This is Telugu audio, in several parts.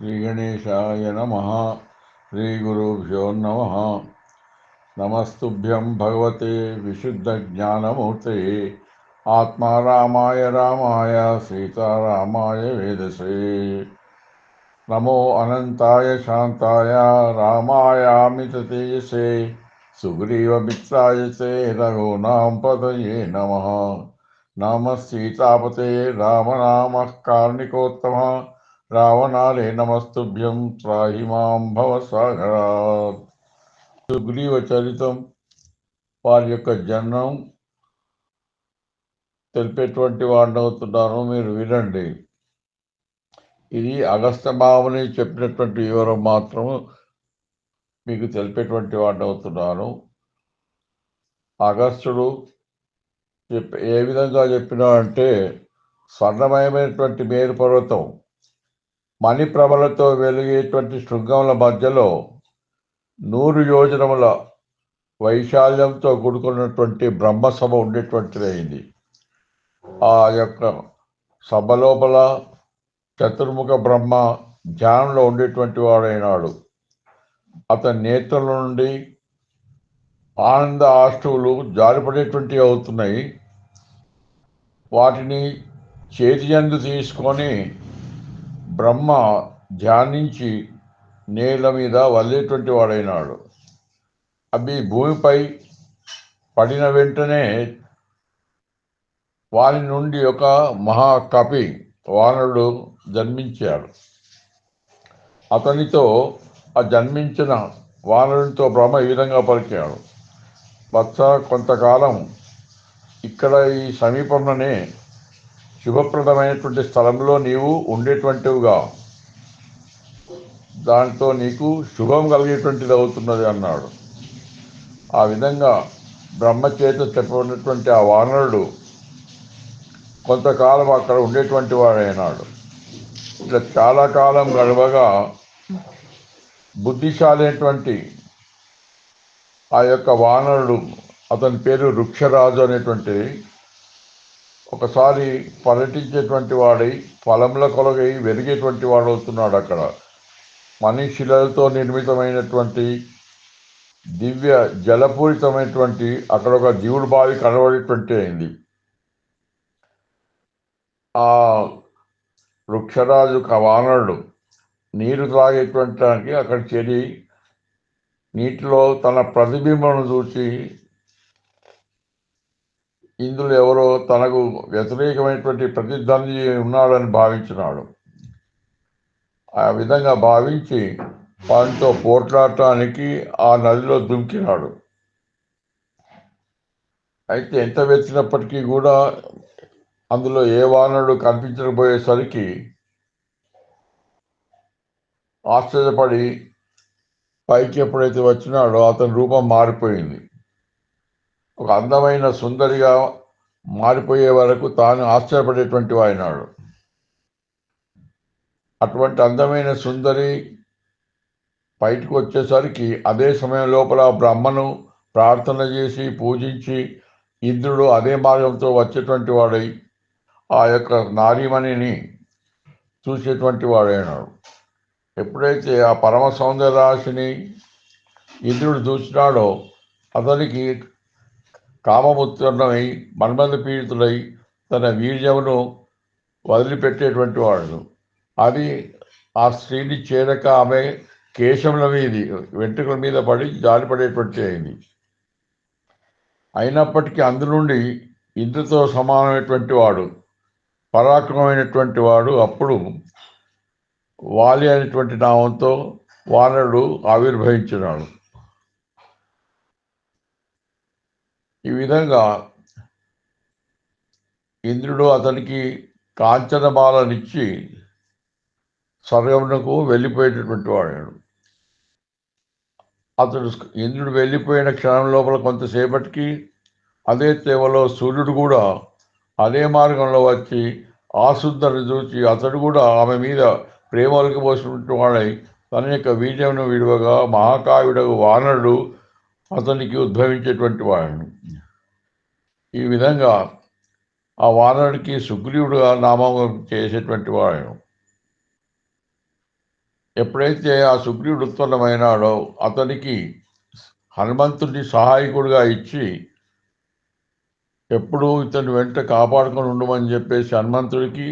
श्रीगणेशाय नमः। श्रीगुरुभ्यो नमः। नमस्तुभ्यं भगवते विशुद्धज्ञानमूर्ते आत्मा रामाय रामाय सीतारामाय वेदसे। नमो अनंताय शांताय रामायामिततेजसे सुग्रीवमित्राय ते रघूनां पतये नमः। नमः सीतापते रामनामः कार्णिकोत्तमः रावणाले नमस्तुभ्यं त्राहि मां भवसागरात्। సుగ్రీవ చరితం వారి యొక్క జన్మం తెలిపేటువంటి వాడిని అవుతున్నాను, మీరు వినండి. ఇది అగస్త్య మహాముని చెప్పినటువంటి వివరం మాత్రం మీకు తెలిపేటువంటి వాడిని అవుతున్నాను. అగస్త్యుడు ఏ విధంగా చెప్పినా అంటే, స్వర్ణమయమైనటువంటి మేరు పర్వతం మణిప్రభలతో వెలిగేటువంటి శృంగముల మధ్యలో 100 యోజనముల వైశాల్యంతో కూడుకున్నటువంటి బ్రహ్మసభ ఉండేటువంటిది అయింది. ఆ యొక్క సభ లోపల చతుర్ముఖ బ్రహ్మ ధ్యానంలో ఉండేటువంటి వాడైనాడు. అతని నేత్రుల నుండి ఆనంద ఆష్టువులు జారిపడేటువంటివి అవుతున్నాయి. వాటిని చేతియందు తీసుకొని బ్రహ్మ ధ్యానించి నేల మీద వల్లేటువంటి వాడైనాడు. అవి భూమిపై పడిన వెంటనే వారి నుండి ఒక మహాకవి వానరుడు జన్మించాడు. అతనితో ఆ జన్మించిన వానరునితో బ్రహ్మ ఈ విధంగా పలికాడు: వత్స, కొంతకాలం ఇక్కడ ఈ సమీపంలోనే శుభప్రదమైనటువంటి స్థలంలో నీవు ఉండేటువంటివిగా, దాంతో నీకు శుభం కలిగేటువంటిది అవుతున్నది అన్నాడు. ఆ విధంగా బ్రహ్మచేత చెప్పబడినటువంటి ఆ వానరుడు కొంతకాలం అక్కడ ఉండేటువంటి వాడైనాడు. ఇట్లా చాలా కాలం గడవగా బుద్ధిశాలి అయినటువంటి ఆ యొక్క వానరుడు, అతని పేరు వృక్షరాజు అనేటువంటిది, ఒకసారి పర్యటించేటువంటి వాడై ఫలముల కొలగై వెరిగేటువంటి వాడు అవుతున్నాడు. అక్కడ మనిషిలతో నిర్మితమైనటువంటి దివ్య జలపూరితమైనటువంటి అక్కడ ఒక జీవుడు బావి కనబడేటువంటి అయింది. ఆ వృక్షరాజు వానరుడు నీరు త్రాగేటువంటి అక్కడ చేరి నీటిలో తన ప్రతిబింబను చూసి ఇందులో ఎవరో తనకు వ్యతిరేకమైనటువంటి ప్రతిద్వంద్వి ఉన్నాడని భావించినాడు. ఆ విధంగా భావించి వాటితో పోట్లాడటానికి ఆ నదిలో దుంకినాడు. అయితే ఎంత వెతికినప్పటికీ కూడా అందులో ఏ వానరుడు కనిపించకపోయేసరికి ఆశ్చర్యపడి పైకి ఎప్పుడైతే వచ్చినాడో అతని రూపం మారిపోయింది. ఒక అందమైన సుందరిగా మారిపోయే వరకు తాను ఆశ్చర్యపడేటువంటి వాడినాడు. అటువంటి అందమైన సుందరి బయటకు వచ్చేసరికి అదే సమయం లోపల బ్రహ్మను ప్రార్థన చేసి పూజించి ఇంద్రుడు అదే మార్గంతో వచ్చేటువంటి వాడై ఆ యొక్క నారీమణిని చూసేటువంటి వాడైనాడు. ఎప్పుడైతే ఆ పరమ సౌందర్యరాశిని ఇంద్రుడు చూసినాడో అతనికి కామముత్పన్నమై మన్మథ పీడితుడై తన వీర్యమును వదిలిపెట్టేటువంటి వాడు. అది ఆ స్త్రీని చేరక ఆమె కేశముల మీది వెంట్రుకల మీద పడి జారిపడేటువంటి అయింది. అయినప్పటికీ అందునుండి ఇంద్రుతో సమానమైనటువంటి వాడు, పరాక్రమమైనటువంటి వాడు అప్పుడు వాలి అనేటువంటి నామంతో వానరుడు ఆవిర్భవించినాడు. ఈ విధంగా ఇంద్రుడు అతనికి కాంచనమాలనిచ్చి స్వర్గమునకు వెళ్ళిపోయేటటువంటి వాడు. అతడు ఇంద్రుడు వెళ్ళిపోయిన క్షణం లోపల కొంతసేపటికి అదే తేవలో సూర్యుడు కూడా అదే మార్గంలో వచ్చి ఆ సుందరిని చూసి అతడు కూడా ఆమె మీద ప్రేమలకు పోసినటువంటి వాడై తన యొక్క వీర్యమును విడువగా మహాకావ్యుడకు వానరుడు అతనికి ఉద్భవించేటువంటి వాడు. ఈ విధంగా ఆ వానరుడికి సుగ్రీవుడుగా నామం చేసేటువంటి వాడు. ఎప్పుడైతే ఆ సుగ్రీవుడు ఉత్పన్నమైనాడో అతనికి హనుమంతుడిని సహాయకుడిగా ఇచ్చి ఎప్పుడు ఇతను వెంట కాపాడుకొని ఉండమని చెప్పేసి హనుమంతుడికి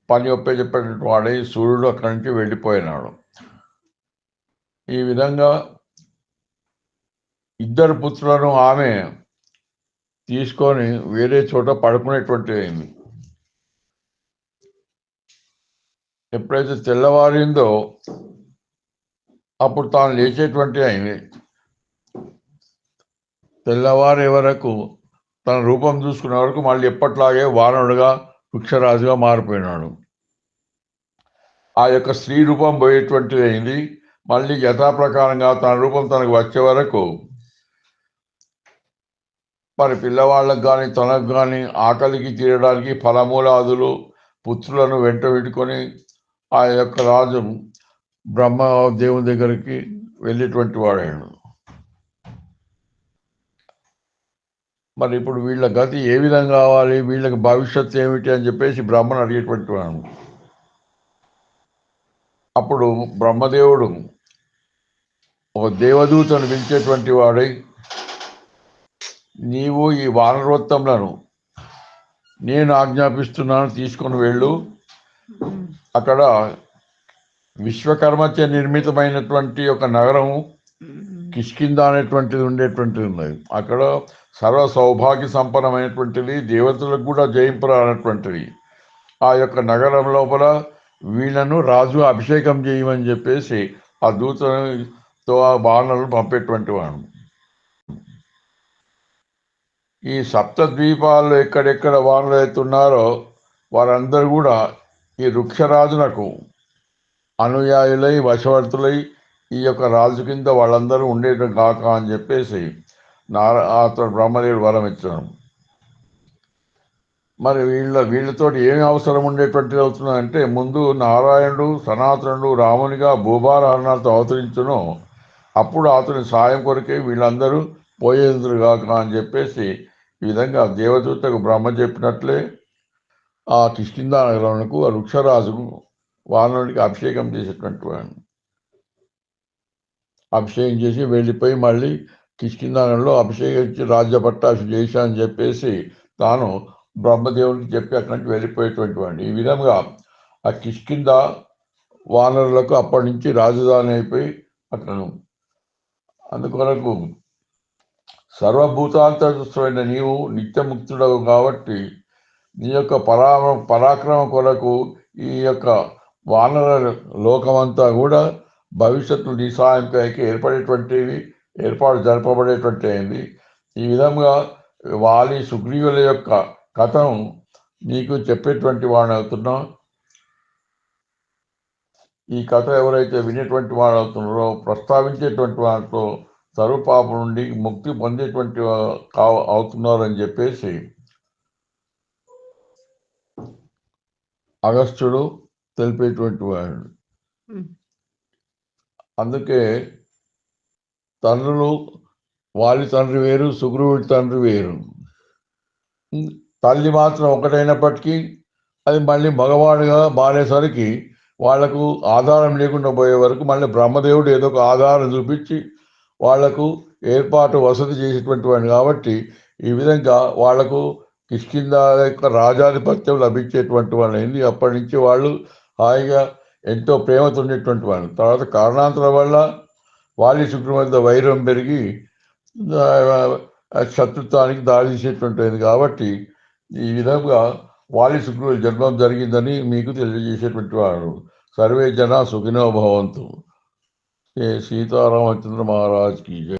పని చెప్పేటటువంటి వాడై సూర్యుడు అక్కడి నుంచి వెళ్ళిపోయినాడు. ఈ విధంగా ఇద్దరు పుత్రులను ఆమె తీసుకొని వేరే చోట పడుకునేటువంటి అయింది. ఎప్పుడైతే తెల్లవారిందో అప్పుడు తాను లేచేటువంటి అయింది. తెల్లవారే వరకు తన రూపం చూసుకునే వరకు మళ్ళీ ఎప్పట్లాగే వానరుడుగా వృక్షరాజుగా మారిపోయినాడు. ఆ యొక్క స్త్రీ రూపం పోయేటువంటిది అయింది. మళ్ళీ యథాప్రకారంగా తన రూపం తనకు వచ్చే వరకు మరి పిల్లవాళ్ళకు కానీ తనకు కానీ ఆకలికి తీరడానికి ఫలమూలాదులు పుత్రులను వెంట పెట్టుకొని ఆ యొక్క రాజు బ్రహ్మ దేవుని దగ్గరికి వెళ్ళేటువంటి వాడాడు. మరి ఇప్పుడు వీళ్ళ గతి ఏ విధంగా కావాలి, వీళ్ళకి భవిష్యత్తు ఏమిటి అని చెప్పేసి బ్రహ్మను అడిగేటువంటి వాడు. అప్పుడు బ్రహ్మదేవుడు ఒక దేవదూతను పిలిచేటువంటి వాడై, నీవు ఈ వానరోత్తములను నేను ఆజ్ఞాపిస్తున్నాను, తీసుకొని వెళ్ళు. అక్కడ విశ్వకర్మచే నిర్మితమైనటువంటి ఒక నగరము కిష్కింద అనేటువంటిది ఉండేటువంటిది ఉన్నది. అక్కడ సర్వ సౌభాగ్య సంపన్నమైనటువంటిది, దేవతలకు కూడా జయింపురానటువంటిది. ఆ యొక్క నగరం లోపల వీళ్ళను రాజు అభిషేకం చేయమని చెప్పేసి ఆ దూతతో ఆ బాణలను పంపేటువంటి వాడు. ఈ సప్త ద్వీపాల్లో ఎక్కడెక్కడ వానలు అవుతున్నారో వారందరూ కూడా ఈ వృక్షరాజునకు అనుయాయులై వశవర్తులై ఈ యొక్క రాజు కింద వాళ్ళందరూ ఉండేట కాక అని చెప్పేసి అతను బ్రహ్మదేవుడు వరం ఇచ్చాను. మరి వీళ్ళతో ఏమి అవసరం ఉండేటువంటిది అవుతుందంటే, ముందు నారాయణుడు సనాతనుడు రామునిగా భూభారారణాలతో అవతరించును, అప్పుడు అతని సాయం కొరకే వీళ్ళందరూ పోయేందురుగాక అని చెప్పేసి ఈ విధంగా దేవదూతకు బ్రహ్మ చెప్పినట్లే ఆ కిష్కిందా నగరంకు ఆ వృక్షరాజుకు వానరుడికి అభిషేకం చేసేటువంటి వాడు. అభిషేకం చేసి వెళ్ళిపోయి మళ్ళీ కిష్కిందానంలో అభిషేకించి రాజ్య పట్టాభి చేశా అని చెప్పేసి తాను బ్రహ్మదేవునికి చెప్పి అక్కడి నుంచి వెళ్ళిపోయేటువంటి వాడిని. ఈ విధంగా ఆ కిష్కింద వానరులకు అప్పటి నుంచి రాజధాని అయిపోయి అక్కడ అందుకొరకు సర్వభూతాంతరస్థుడైన నీవు నిత్యముక్తుడవు కాబట్టి నీ యొక్క పరాక్రమ కొరకు ఈ యొక్క వానర లోకమంతా కూడా భవిష్యత్తు నీ సాయంకాయకి ఏర్పాటు జరపబడేటువంటి అయింది. ఈ విధంగా వాలి సుగ్రీవుల యొక్క కథను నీకు చెప్పేటువంటి వాడిని అవుతున్నాం. ఈ కథ ఎవరైతే వినేటువంటి వాడు అవుతున్నారో, ప్రస్తావించేటువంటి వాటితో సర్వపాపం నుండి ముక్తి పొందేటువంటి అవుతున్నారని చెప్పేసి అగస్త్యుడు తెలిపేటువంటి వాడు. అందుకే తండ్రులు వాలి తండ్రి వేరు, సుగ్రీవుడి తండ్రి వేరు. తల్లి మాత్రం ఒకటైనప్పటికీ అది మళ్ళీ మగవాడుగా మారేసరికి వాళ్లకు ఆధారం లేకుండా పోయే వరకు మళ్ళీ బ్రహ్మదేవుడు ఏదో ఒక ఆధారం చూపించి వాళ్లకు ఏర్పాటు వసతి చేసేటువంటి వాడు కాబట్టి ఈ విధంగా వాళ్లకు కిష్కింద యొక్క రాజాధిపత్యం లభించేటువంటి వాళ్ళు అయింది. అప్పటి నుంచి వాళ్ళు హాయిగా ఎంతో ప్రేమతో ఉండేటువంటి వాళ్ళు. తర్వాత కారణాంతరం వల్ల వాలి సుగ్రీవుల మధ్య వైరం పెరిగి శత్రుత్వానికి దారి తీసేటువంటిది కాబట్టి ఈ విధంగా వాలి సుగ్రీవుల జన్మం జరిగిందని మీకు తెలియజేసేటువంటి వాడు. సర్వే జన సుఖినో భవంతు. సీతారామచంద్ర మహారాజ్ కీ జై.